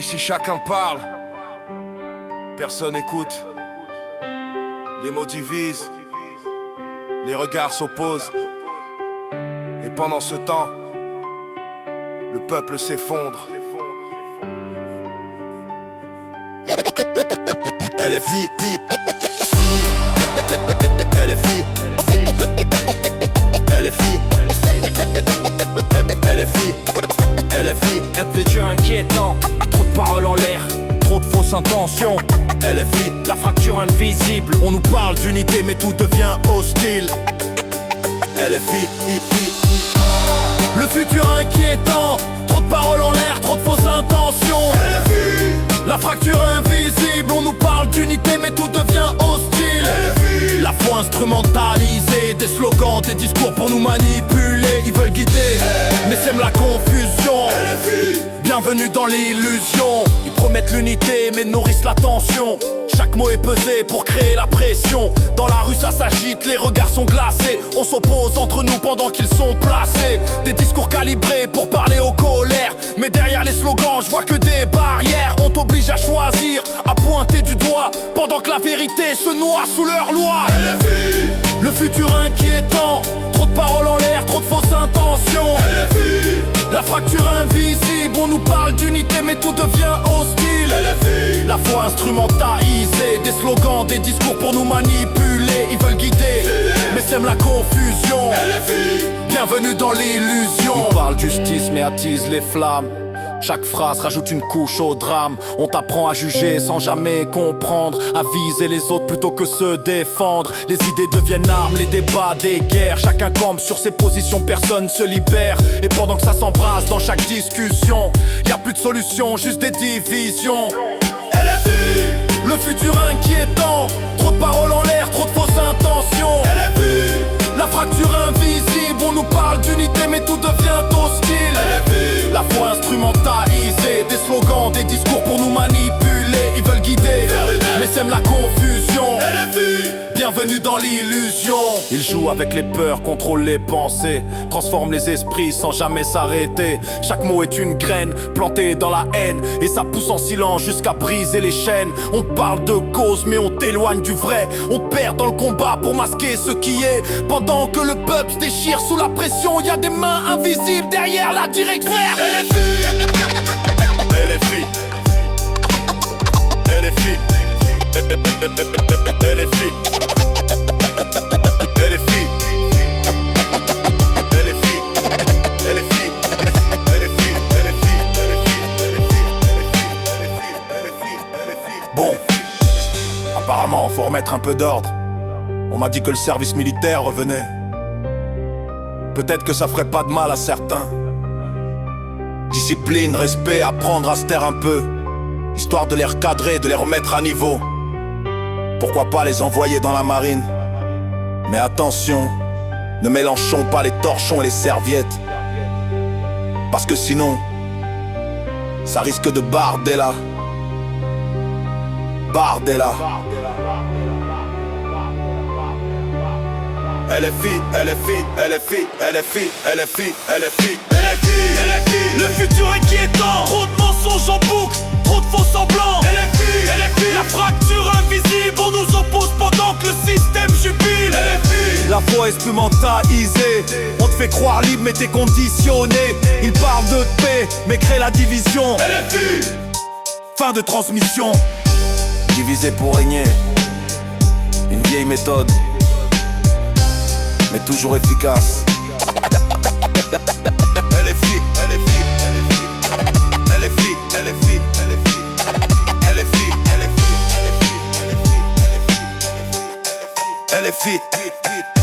Ici chacun parle, personne écoute. Les mots divisent, les regards s'opposent. Et pendant ce temps, le peuple s'effondre. Elle est fille, elle est fille, elle est fille, elle est fille, elle est fille. Un futur inquiétant, trop de paroles en l'air, trop de fausses intentions. Elle est fille, la fracture invisible. On nous parle d'unité mais tout devient hostile. elle est fille. Le futur inquiétant, trop de paroles en l'air, trop de fausses intentions. Elle est fille, la fracture invisible, on nous parle d'unité mais tout devient hostile. elle est fille, la foi instrumentalisée, des slogans, des discours pour nous manipuler. Ils veulent guider, mais sèment la confusion. elle est fille, Bienvenue dans l'illusion. Ils promettent l'unité mais nourrissent la tension. Chaque mot est pesé pour créer la pression. Dans la rue ça s'agite, les regards sont glacés. On s'oppose entre nous pendant qu'ils sont placés. Des discours calibrés pour parler aux colères. Mais derrière les slogans je vois que des barrières. On t'oblige à choisir, à pointer du doigt, pendant que la vérité se noie sous leur loi. elle est fille, Le futur inquiétant, trop de paroles en l'air, trop de fausses intentions. elle est fille, La fracture invisible, on nous parle d'unité mais tout devient hostile. elle est fille, La foi instrumentalisée, des slogans, des discours pour nous manipuler. Ils veulent guider, mais sèment la confusion. elle est fille, Bienvenue dans l'illusion. On parle justice mais attise les flammes. Chaque phrase rajoute une couche au drame. On t'apprend à juger sans jamais comprendre, à viser les autres plutôt que se défendre. Les idées deviennent armes, les débats des guerres. Chacun campe sur ses positions, personne se libère. Et pendant que ça s'embrasse dans chaque discussion, y a plus de solution, juste des divisions. elle est fille, Le futur inquiétant, trop de paroles en l'air, trop de fausses intentions. elle est fille, La fracture invisible, on nous parle d'unité mais tout devient hostile. elle est fille, La foi instrumentalisée, des slogans, des discours pour nous manipuler. Ils veulent guider, mais sèment la confusion. elle est fille, Bienvenue dans l'illusion. Ils jouent avec les peurs, contrôlent les pensées, transforment les esprits sans jamais s'arrêter. Chaque mot est une graine plantée dans la haine, et ça pousse en silence jusqu'à briser les chaînes. On parle de cause mais on t'éloigne du vrai. On perd dans le combat pour masquer ce qui est. Pendant que le peuple se déchire sous la pression, y a des mains invisibles derrière la directe frère. elle est fille, elle est fille, elle est fille, elle est fille, elle est fille, elle est fille, elle est fille, elle est fille, elle est fille, elle est fille. Bon, apparemment faut remettre un peu d'ordre. On m'a dit que le service militaire revenait. Peut-être que ça ferait pas de mal à certains. Discipline, respect, apprendre à se taire un peu, histoire de les recadrer, de les remettre à niveau. Pourquoi pas les envoyer dans la marine? Mais attention, ne mélangeons pas les torchons et les serviettes, parce que sinon, ça risque de barder là. Bardella. Elle est fille, elle est fille, elle est fille, elle est fille, elle est fille, elle est fille, elle est fille, elle est fille. Le futur inquiétant, trop de mensonges en boucle, trop de faux semblants. Elle est fille, elle est fille, La fracture invisible, on nous oppose pendant que le système jubile. elle est fille, La foi instrumentalisée, on te fait croire libre mais t'es conditionné. Ils parlent de paix mais créent la division. elle est fille, Fin de transmission. Diviser pour régner, une vieille méthode, mais toujours efficace. elle est fille, elle est fille, elle est fille, elle est fille, elle est fille, elle est fille, elle est fille, elle est fille, elle est fille, elle est fille, elle est fille, elle est fille.